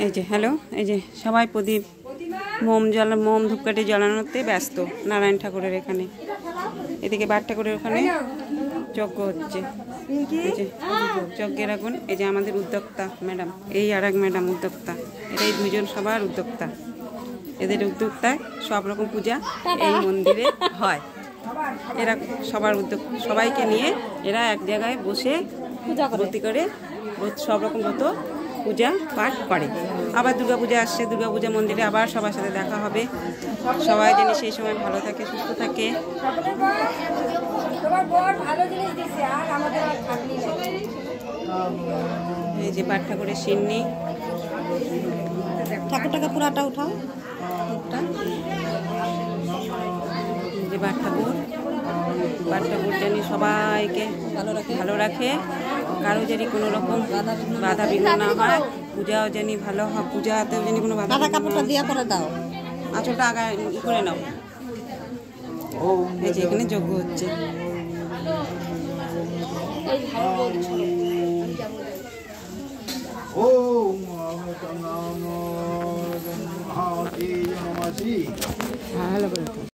এই যে হ্যালো, এই যে সবাই প্রদীপ মোম ধূপকাঠি জ্বালানোতে ব্যস্ত নারায়ণ ঠাকুরের এখানে। এদিকে বাট ঠাকুরের ওখানে যজ্ঞ হচ্ছে। এই যে যজ্ঞের আগুন। এই যে আমাদের উদ্যোক্তা ম্যাডাম, এই আর এক ম্যাডাম উদ্যোক্তা, এরাই দুইজন সবার উদ্যোক্তা। এদের উদ্যোক্তায় সব রকম পূজা এই মন্দিরে হয়। এরা সবার সবাইকে নিয়ে এরা এক জায়গায় বসে ভর্তি করে সব রকম ব্রত পূজা পাঠ করে। আবার দুর্গাপূজা আসছে, দুর্গাপূজা মন্দিরে আবার সবার সাথে দেখা হবে। সবাই যেন সেই সময় ভালো থাকে, সুস্থ থাকে। এই যে পাঠ ঠাকুরের সিন্নি, ঠাকুরটাকে পুরাটা উঠাও। যে পাঠ ঠাকুর জানি সবাইকে ভালো রাখে, কারো জানি কোনো রকম বাধা বিঘ্ন না হয়, পূজাও জানি ভালো হয়, পূজাতেও জানি কোনো বাধা কাপড়টা দিয়ে করে দাও, আঁচলটা আগায় করে নাও। এই যে এখানে যজ্ঞ হচ্ছে। ভালো করে